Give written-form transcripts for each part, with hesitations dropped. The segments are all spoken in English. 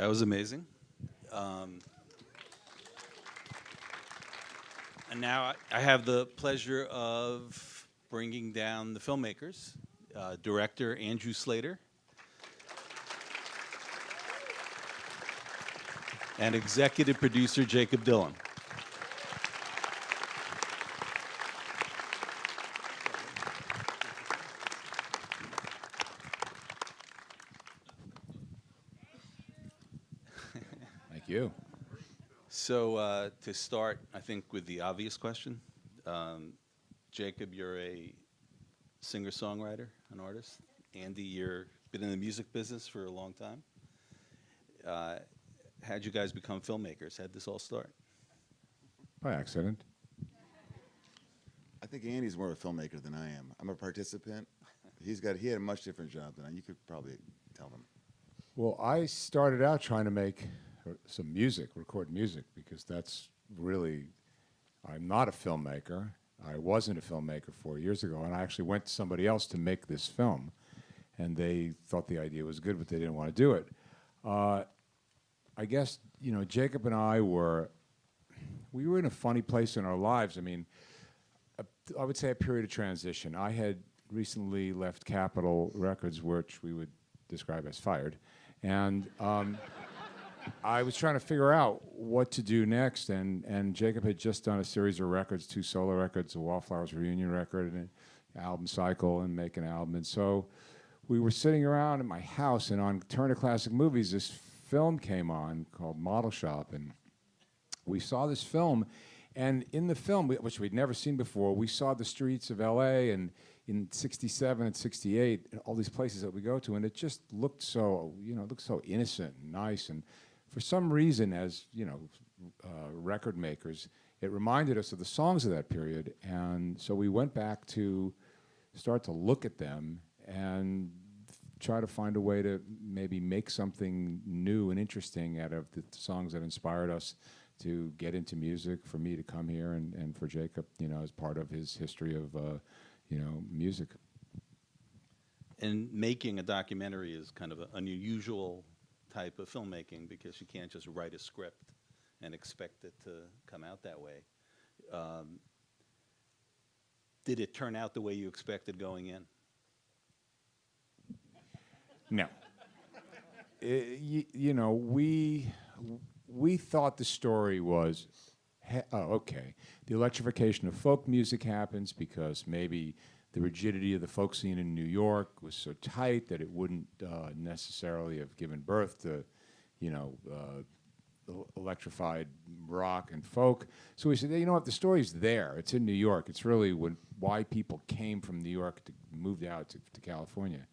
That was amazing. Um, and now I have the pleasure of bringing down the filmmakers, director Andrew Slater and executive producer Jakob Dylan. Thank you. So to start, I think with the obvious question, Jakob, you're a singer-songwriter, an artist. Andy, you've been in the music business for a long time. How'd you guys become filmmakers? How'd this all start? By accident. I think Andy's more of a filmmaker than I am. I'm a participant. He had a much different job than I. You could probably tell him. Well, I started out trying to make some music, record music, because that's really, I'm not a filmmaker. I wasn't a filmmaker 4 years ago, and I actually went to somebody else to make this film, and they thought the idea was good, but they didn't want to do it. I guess, you know, Jakob and I we were in a funny place in our lives. I mean, I would say a period of transition. I had recently left Capitol Records, which we would describe as fired, and I was trying to figure out what to do next, and Jakob had just done a series of records, 2 solo records, a Wallflowers reunion record, and an album cycle, and make an album. And so we were sitting around in my house, and on Turner Classic Movies, this film came on called Model Shop, and we saw this film, and in the film, which we'd never seen before, we saw the streets of LA, and in 67 and 68, and all these places that we go to, and it just looked so, you know, it looked so innocent and nice. And for some reason, as you know, record makers, it reminded us of the songs of that period. And so we went back to start to look at them and try to find a way to maybe make something new and interesting out of the songs that inspired us to get into music, for me to come here, and for Jakob, you know, as part of his history of, you know, music. And making a documentary is kind of an unusual type of filmmaking because you can't just write a script and expect it to come out that way. Did it turn out the way you expected going in? No. You know, we thought the story was, okay, the electrification of folk music happens because maybe the rigidity of the folk scene in New York was so tight that it wouldn't necessarily have given birth to, you know, electrified rock and folk. So we said, you know what, the story's there. It's in New York. It's really why people came from New York to moved out to California.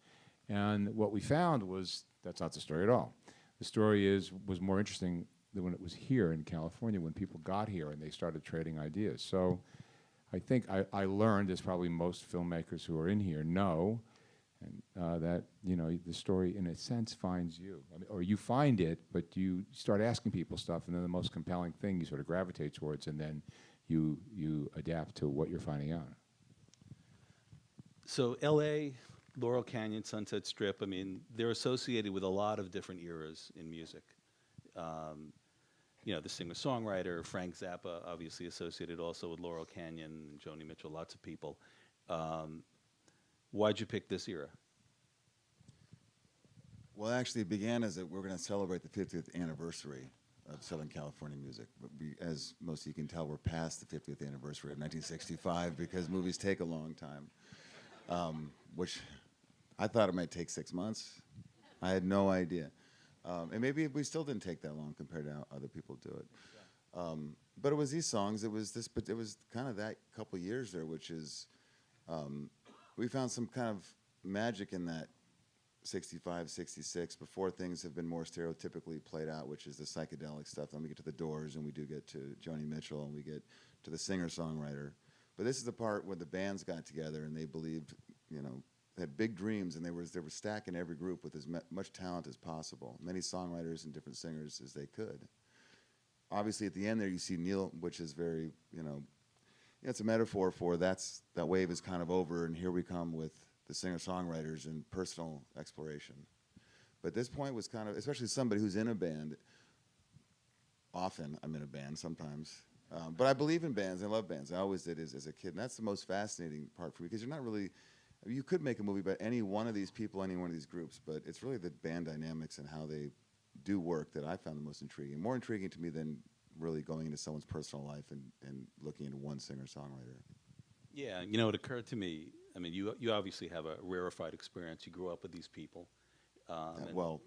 And what we found was that's not the story at all. The story was more interesting than when it was here in California, when people got here and they started trading ideas. So I think I learned, as probably most filmmakers who are in here know, and, that, you know, the story in a sense finds you. I mean, or you find it, but you start asking people stuff, and then the most compelling thing you sort of gravitate towards, and then you adapt to what you're finding out. So LA, Laurel Canyon, Sunset Strip, I mean, they're associated with a lot of different eras in music. You know, the singer-songwriter, Frank Zappa, obviously associated also with Laurel Canyon, Joni Mitchell, lots of people. Why'd you pick this era? Well, actually, it began as we're going to celebrate the 50th anniversary of Southern California music. But as most of you can tell, we're past the 50th anniversary of 1965 because movies take a long time, which I thought it might take 6 months. I had no idea. And maybe we still didn't take that long compared to how other people do it. But it was these songs. But it was kind of that couple years there, which is, we found some kind of magic in that 65, 66, before things have been more stereotypically played out, which is the psychedelic stuff. Then we get to the Doors, and we do get to Joni Mitchell, and we get to the singer-songwriter. But this is the part where the bands got together, and they believed, you know, they had big dreams, and they were stacking every group with as much talent as possible, many songwriters and different singers as they could. Obviously, at the end there, you see Neil, which is very, you know, it's a metaphor for that wave is kind of over, and here we come with the singer-songwriters and personal exploration. But this point was kind of, especially somebody who's in a band. Often I'm in a band, sometimes. But I believe in bands. I love bands. I always did as a kid. And that's the most fascinating part for me, because you're not really, you could make a movie about any one of these people, any one of these groups, but it's really the band dynamics and how they do work that I found the most intriguing. More intriguing to me than really going into someone's personal life and looking into one singer-songwriter. Yeah, you know, it occurred to me. I mean, you obviously have a rarefied experience. You grew up with these people. And- Well,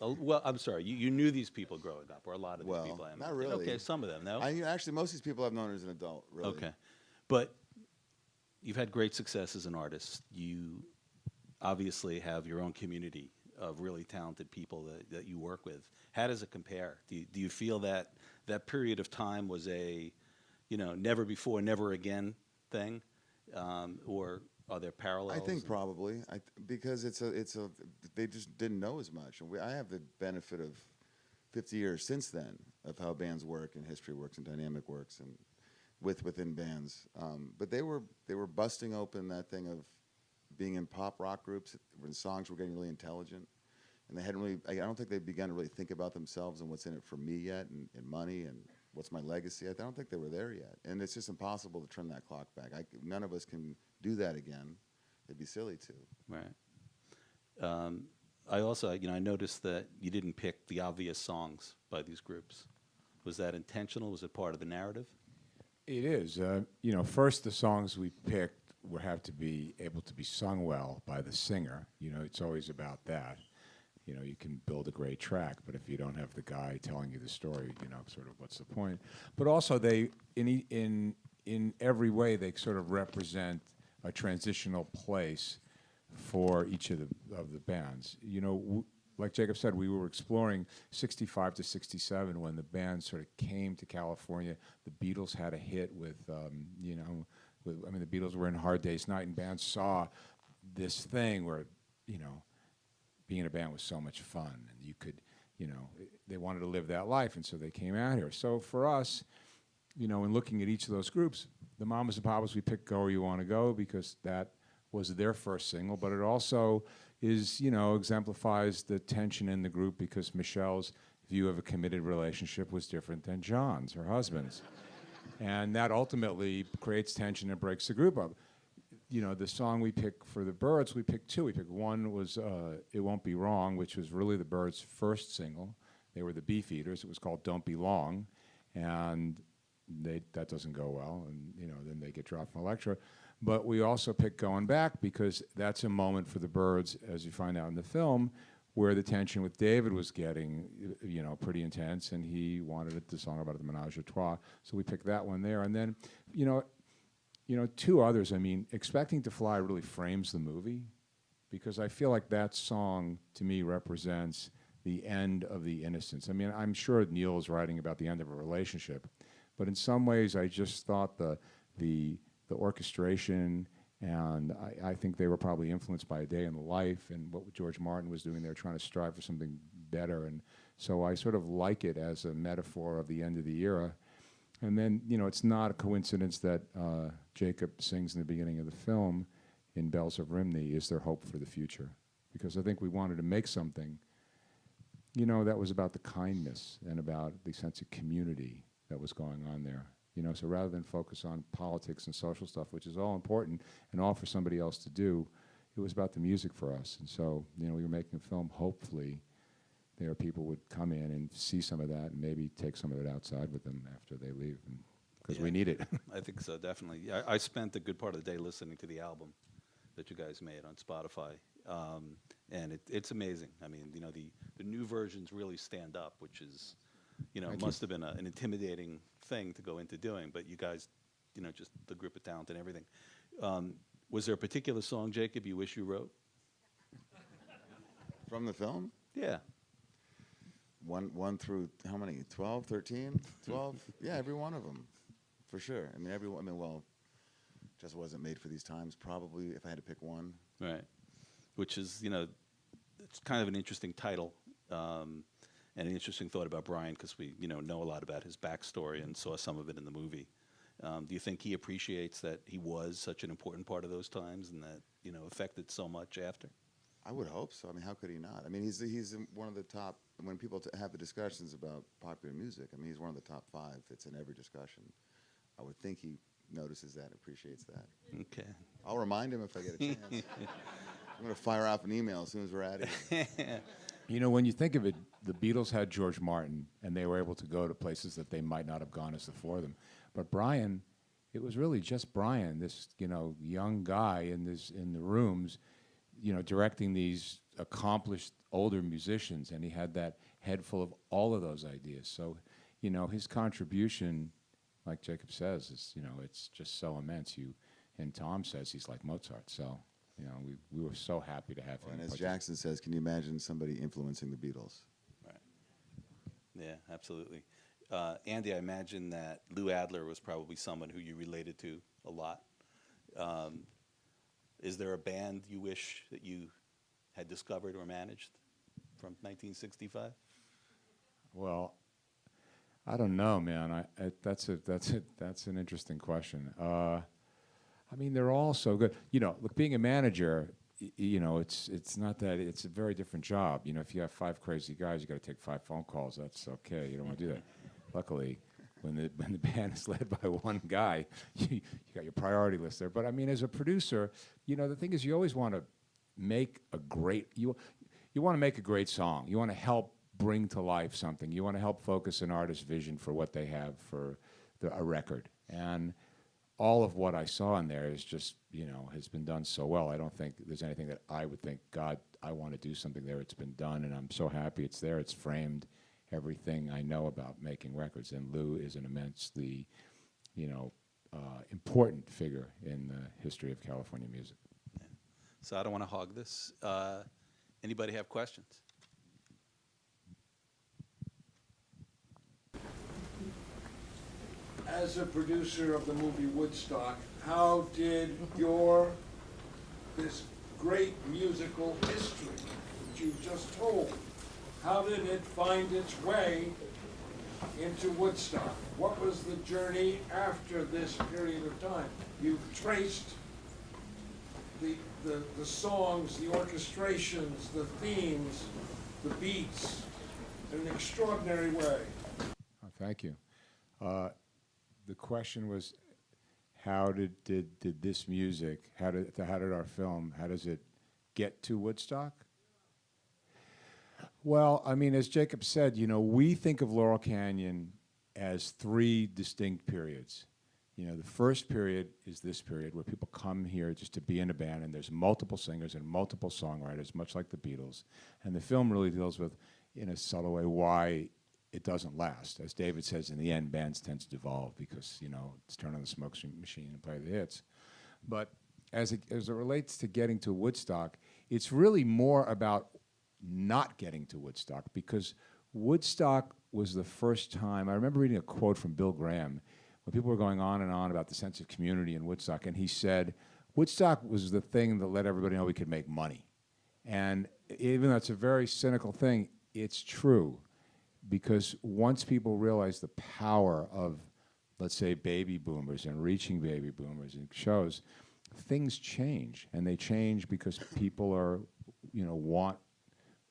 well, I'm sorry. You knew these people growing up, or a lot of these Well, people. I not imagine. really. Okay, some of them. No. actually, most of these people I've known as an adult, really. Okay, but you've had great success as an artist. You obviously have your own community of really talented people that you work with. How does it compare? Do you feel that that period of time was a, you know, never before, never again thing, or are there parallels? I think probably, because they just didn't know as much. And I have the benefit of 50 years since then of how bands work and history works and dynamic works and within bands. But they were busting open that thing of being in pop rock groups when songs were getting really intelligent. And they hadn't really, I don't think they began to really think about themselves and what's in it for me yet, and money and what's my legacy. I don't think they were there yet. And it's just impossible to turn that clock back. None of us can do that again. It'd be silly to. Right. I also, you know, I noticed that you didn't pick the obvious songs by these groups. Was that intentional? Was it part of the narrative? It is. You know, first the songs we picked would have to be able to be sung well by the singer. You know, it's always about that. You know, you can build a great track, but if you don't have the guy telling you the story, you know, sort of what's the point? But also, they in every way they sort of represent a transitional place for each of the bands. You know, like Jacob said, we were exploring 65 to 67 when the band sort of came to California. The Beatles had a hit with, you know, I mean, the Beatles were in Hard Day's Night, and bands saw this thing where, you know, being in a band was so much fun, and you could, you know, they wanted to live that life, and so they came out here. So for us, you know, in looking at each of those groups, the Mamas and Papas, we picked Go Where You Want to Go because that was their first single, but it also is, you know, exemplifies the tension in the group because Michelle's view of a committed relationship was different than John's, her husband's. And that ultimately creates tension and breaks the group up. You know, the song we picked for the Byrds, we picked two. We picked one was It Won't Be Wrong, which was really the Byrds' first single. They were the Beefeaters. It was called Don't Be Long. And that doesn't go well, and, you know, then they get dropped from Elektra. But we also picked Going Back because that's a moment for the Byrds, as you find out in the film, where the tension with David was getting, you know, pretty intense, and he wanted the song about the menage a trois. So we picked that one there. And then, you know, two others. I mean, Expecting to Fly really frames the movie because I feel like that song, to me, represents the end of the innocence. I mean, I'm sure Neil is writing about the end of a relationship, but in some ways, I just thought the orchestration, and I think they were probably influenced by A Day in the Life and what George Martin was doing there, trying to strive for something better. And so I sort of like it as a metaphor of the end of the era. And then, you know, it's not a coincidence that Jacob sings in the beginning of the film in Bells of Rimney, Is There Hope for the Future? Because I think we wanted to make something, you know, that was about the kindness and about the sense of community that was going on there. You know, so rather than focus on politics and social stuff, which is all important and all for somebody else to do, it was about the music for us. And so, you know, we were making a film, hopefully there are people would come in and see some of that and maybe take some of it outside with them after they leave, because we need it. I think so, definitely. Yeah, I spent a good part of the day listening to the album that you guys made on Spotify, and it's amazing. I mean, you know, the new versions really stand up, which is, you know, must have been an intimidating thing to go into doing, but you guys, you know, just the group of talent and everything. Was there a particular song, Jacob, you wish you wrote? From the film? Yeah. One through how many? 12, 13, 12? Yeah, every one of them, for sure. I mean, well, just wasn't made for these times. Probably, if I had to pick one. Right. Which is, you know, it's kind of an interesting title, and an interesting thought about Brian, because we, you know a lot about his backstory and saw some of it in the movie. Do you think he appreciates that he was such an important part of those times and that, you know, affected so much after? I would hope so. I mean, how could he not? I mean, he's one of the top. When people have the discussions about popular music, I mean, he's one of the top 5. It's in every discussion. I would think he notices that, appreciates that. Okay. I'll remind him if I get a chance. I'm going to fire off an email as soon as we're out of here. You know, when you think of it, the Beatles had George Martin, and they were able to go to places that they might not have gone as the 4 of them. But Brian, it was really just Brian, this young guy in the rooms, directing these accomplished older musicians, and he had that head full of all of those ideas. So, his contribution, like Jakob says, is it's just so immense. And Tom says he's like Mozart. So, we were so happy to have him. And as Jackson says, can you imagine somebody influencing the Beatles? Right. Yeah, absolutely. Andy, I imagine that Lou Adler was probably someone who you related to a lot. Is there a band you wish that you had discovered or managed from 1965? Well, I don't know, man. That's an interesting question. I mean, they're all so good. Look, being a manager, it's not that. It's a very different job. If you have 5 crazy guys, you got to take 5 phone calls. That's okay. You don't want to do that. Luckily, when the band is led by one guy, you got your priority list there. But I mean, as a producer, the thing is, you always want to make a great. You want to make a great song. You want to help bring to life something. You want to help focus an artist's vision for what they have for a record. And all of what I saw in there is just, has been done so well. I don't think there's anything that I would think, God, I want to do something there. It's been done, and I'm so happy it's there. It's framed everything I know about making records. And Lou is an immensely, important figure in the history of California music. Yeah. So I don't want to hog this. Anybody have questions? As a producer of the movie Woodstock, how did this great musical history that you just told, how did it find its way into Woodstock? What was the journey after this period of time? You've traced the songs, the orchestrations, the themes, the beats in an extraordinary way. Oh, thank you. The question was, how did this music, how did our film, how does it get to Woodstock? Well, I mean, as Jakob said, we think of Laurel Canyon as 3 distinct periods. The first period is this period where people come here just to be in a band, and there's multiple singers and multiple songwriters, much like the Beatles. And the film really deals with, in a subtle way, why it doesn't last. As David says, in the end, bands tend to devolve because, it's turn on the smoke machine and play the hits. But as it relates to getting to Woodstock, it's really more about not getting to Woodstock, because Woodstock was the first time. I remember reading a quote from Bill Graham when people were going on and on about the sense of community in Woodstock, and he said, Woodstock was the thing that let everybody know we could make money. And even though it's a very cynical thing, it's true. Because once people realize the power of, let's say, baby boomers and reaching baby boomers in shows, things change. And they change because people are, want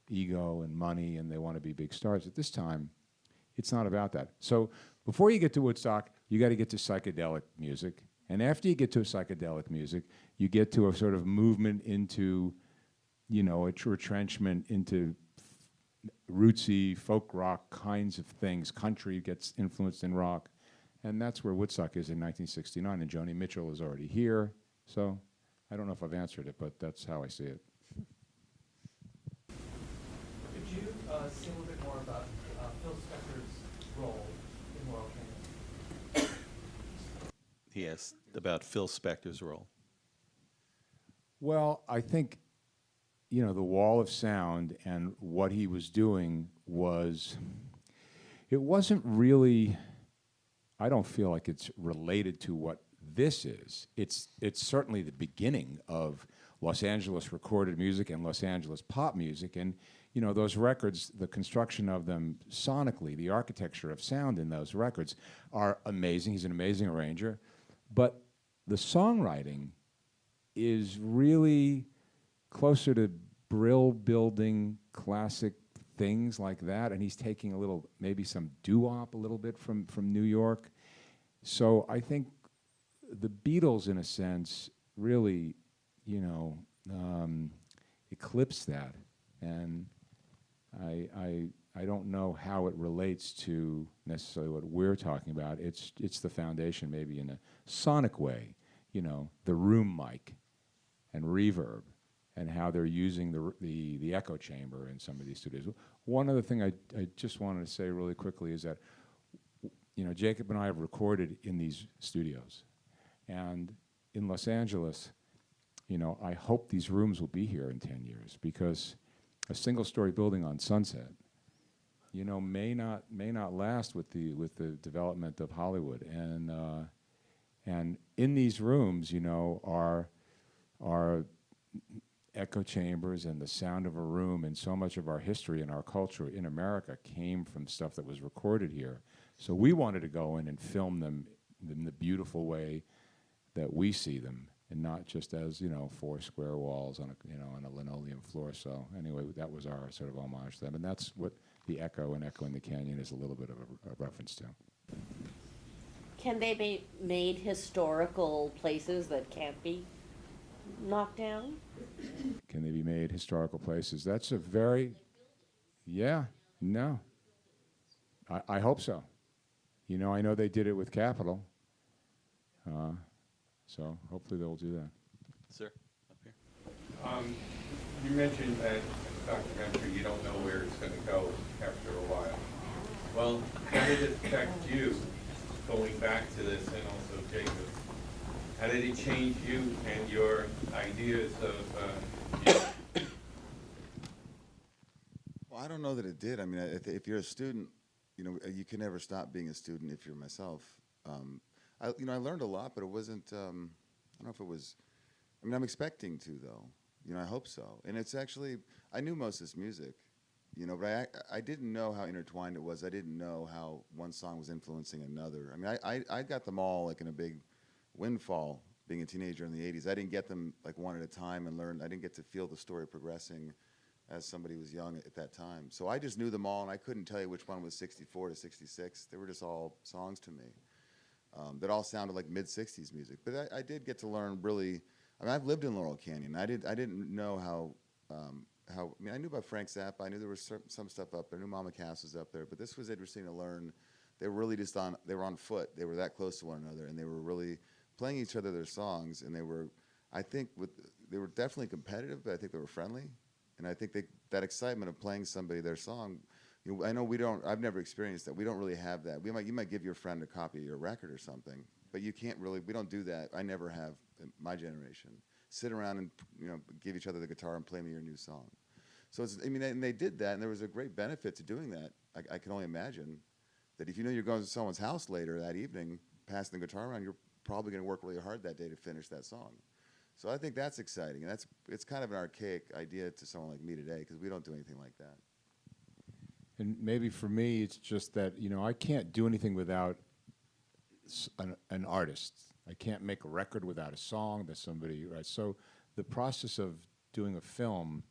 ego and money, and they want to be big stars. At this time, it's not about that. So before you get to Woodstock, you got to get to psychedelic music. And after you get to psychedelic music, you get to a sort of movement into, a retrenchment into rootsy folk rock kinds of things. Country gets influenced in rock, and that's where Woodstock is in 1969. And Joni Mitchell is already here. So I don't know if I've answered it, but that's how I see it. Could you say a little bit more about Phil Spector's role in Laurel Canyon? He asked about Phil Spector's role. Well, I think, the wall of sound and what he was doing it wasn't really, I don't feel like it's related to what this is. It's certainly the beginning of Los Angeles recorded music and Los Angeles pop music. And, those records, the construction of them sonically, the architecture of sound in those records are amazing. He's an amazing arranger. But the songwriting is really closer to brill building classic things like that, and he's taking a little, maybe some doo-wop a little bit from New York. So I think the Beatles, in a sense, really, you know, eclipse that, and I don't know how it relates to necessarily what we're talking about. It's the foundation, maybe in a sonic way, you know, the room mic and reverb, and how they're using the echo chamber in some of these studios. One other thing I just wanted to say really quickly is that, you know, Jakob and I have recorded in these studios, and in Los Angeles, you know, I hope these rooms will be here in 10 years, because a single-story building on Sunset, you know, may not last with the development of Hollywood, and in these rooms, you know, are echo chambers and the sound of a room, and so much of our history and our culture in America came from stuff that was recorded here. So we wanted to go in and film them in the beautiful way that we see them, and not just as, you know, 4 square walls on a, you know, on a linoleum floor. So anyway, that was our sort of homage to them, and that's what the Echo and Echo in the Canyon is a little bit of a reference to. Can they be made historical places that can't be knocked down? Can they be made historical places? That's a very, yeah, no. I hope so. You know, I know they did it with Capitol, so hopefully they'll do that. Sir, up here. You mentioned that documentary, you don't know where it's going to go after a while. Well, how did it affect you going back to this, and also Jakob? How did it change you and your ideas of Well, I don't know that it did. I mean, if you're a student, you know, you can never stop being a student if you're myself. I learned a lot, but it wasn't, I don't know if it was, I mean, I'm expecting to, though. You know, I hope so. And it's actually, I knew most of this music, you know, but I didn't know how intertwined it was. I didn't know how one song was influencing another. I mean, I got them all like in a big windfall being a teenager in the 80s. I didn't get them like one at a time and learn. I didn't get to feel the story progressing as somebody who was young at that time. So I just knew them all, and I couldn't tell you which one was 64 to 66. They were just all songs to me that all sounded like mid-60s music. But I did get to learn really, I mean, I've lived in Laurel Canyon. I didn't know how, I mean, I knew about Frank Zappa. I knew there was some stuff up there. I knew Mama Cass was up there. But this was interesting to learn. They were really just they were on foot. They were that close to one another, and they were really playing each other their songs. And they were, I think, they were definitely competitive, but I think they were friendly. And I think that excitement of playing somebody their song, you know, I know I've never experienced that. We don't really have that. You might give your friend a copy of your record or something, but you can't really, we don't do that. I never have in my generation. Sit around and, you know, give each other the guitar and play me your new song. So it's, I mean, and they did that, and there was a great benefit to doing that. I can only imagine that if you know you're going to someone's house later that evening, passing the guitar around, you're probably going to work really hard that day to finish that song. So I think that's exciting, and it's kind of an archaic idea to someone like me today, because we don't do anything like that. And maybe for me, it's just that, you know, I can't do anything without an artist. I can't make a record without a song that somebody writes. So the process of doing a film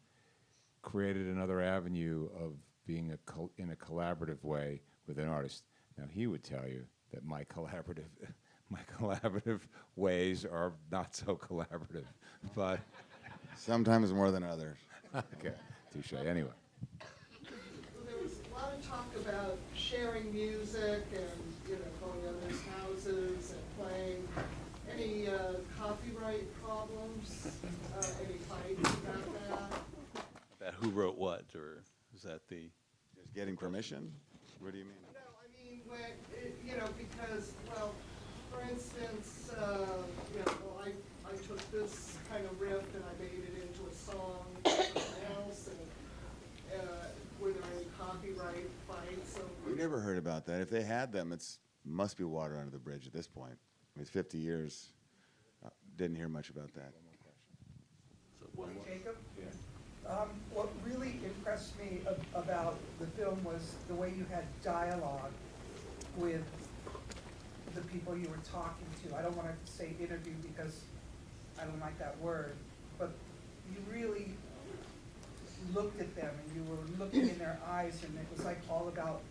created another avenue of being in a collaborative way with an artist. Now, he would tell you that my collaborative ways are not so collaborative, but Sometimes more than others. okay, touche. Anyway. There was a lot of talk about sharing music and, you know, going to others' houses and playing. Any copyright problems? Any fights about that? About who wrote what, or is that the? Just getting permission? What do you mean? No, I mean, when, you know, because, well, for instance, you know, well, I took this kind of riff and I made it into a song for someone else, and were there any copyright fights over? We never heard about that. If they had them, must be water under the bridge at this point. I mean, it's 50 years. Didn't hear much about that. Jakob? What really impressed me about the film was the way you had dialogue with the people you were talking to. I don't want to say interview because I don't like that word, but you really looked at them and you were looking in their eyes and it was like all about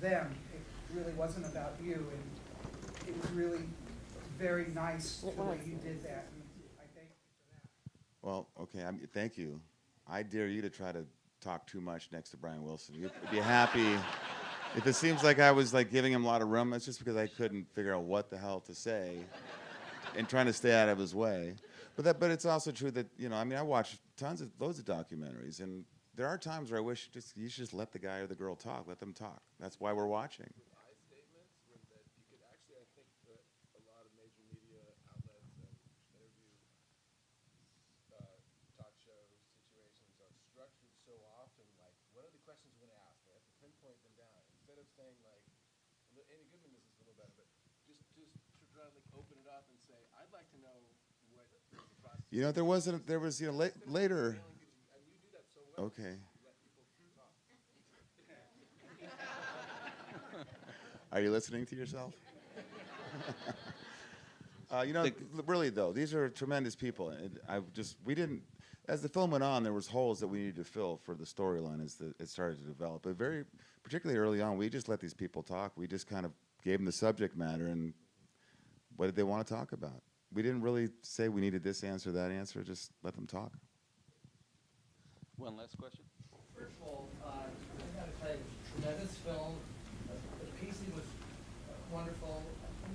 them. It really wasn't about you, and it was really very nice the way you did that, and I thank you for that. Well, okay, thank you. I dare you to try to talk too much next to Brian Wilson. You'd be happy. If it seems like I was like giving him a lot of room, that's just because I couldn't figure out what the hell to say and trying to stay out of his way. But it's also true that, I mean, I watch loads of documentaries, and there are times where I wish you should just let the guy or the girl talk, let them talk. That's why we're watching. I statements when that you could actually, I think that a lot of major media outlets and interview talk show situations are structured so often, like, what are the questions we're going to ask? They have to pinpoint them down. Instead of saying, like, Amy Goodman does this a little better, but just to try to, like, open it up and say, I'd like to know what the process is. There was later. And you do that so well. Okay. You let people talk. Are you listening to yourself? Really though, these are tremendous people. And as the film went on, there was holes that we needed to fill for the storyline as it started to develop. But particularly early on, we just let these people talk. We just kind of gave them the subject matter and what did they want to talk about. We didn't really say we needed this answer, that answer, just let them talk. One last question. First of all, I got to tell you, it was a tremendous film. The pacing was wonderful.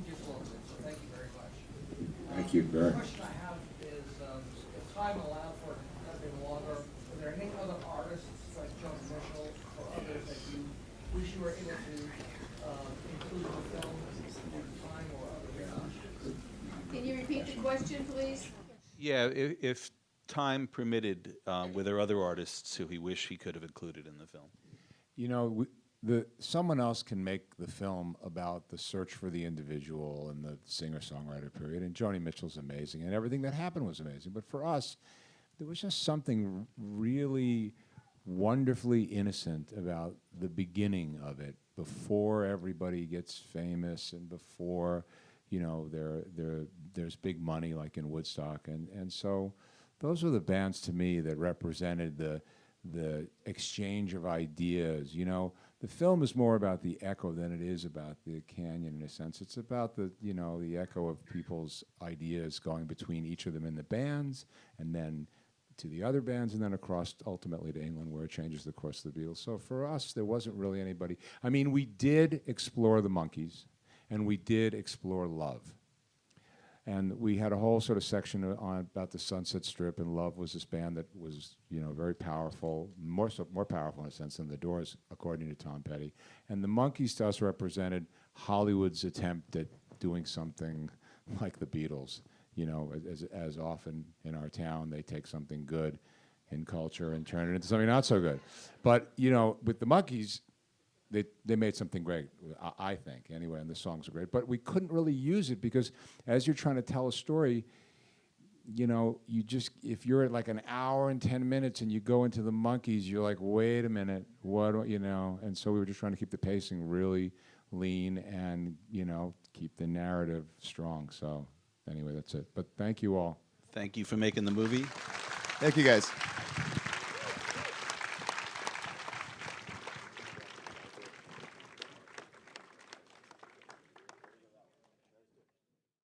You just loved it, so thank you very much. Thank you, Barry. The question I have is, if time allowed for it to have been longer, are there any other artists like Joni Mitchell or others that you wish you were able to include in the film due to time or other reasons? Can you repeat the question, please? Yeah, if time permitted, were there other artists who he wished he could have included in the film? Someone else can make the film about the search for the individual and the singer-songwriter period, and Joni Mitchell's amazing, and everything that happened was amazing. But for us, there was just something really wonderfully innocent about the beginning of it, before everybody gets famous and before, there's big money like in Woodstock, and so those are the bands to me that represented the exchange of ideas. The film is more about the echo than it is about the canyon in a sense. It's about the echo of people's ideas going between each of them in the bands and then to the other bands and then across ultimately to England where it changes the course of the Beatles. So for us, there wasn't really anybody. I mean, we did explore the Monkees and we did explore Love. And we had a whole sort of section about the Sunset Strip, and Love was this band that was, very powerful, more powerful in a sense than the Doors, according to Tom Petty. And the Monkees to us represented Hollywood's attempt at doing something like the Beatles. As often in our town, they take something good in culture and turn it into something not so good. But with the Monkees, they made something great, I think, anyway, and the songs are great. But we couldn't really use it because as you're trying to tell a story, if you're at like an hour and 10 minutes and you go into the Monkees, you're like, wait a minute, and so we were just trying to keep the pacing really lean and, keep the narrative strong. So anyway, that's it. But thank you all. Thank you for making the movie. Thank you, guys.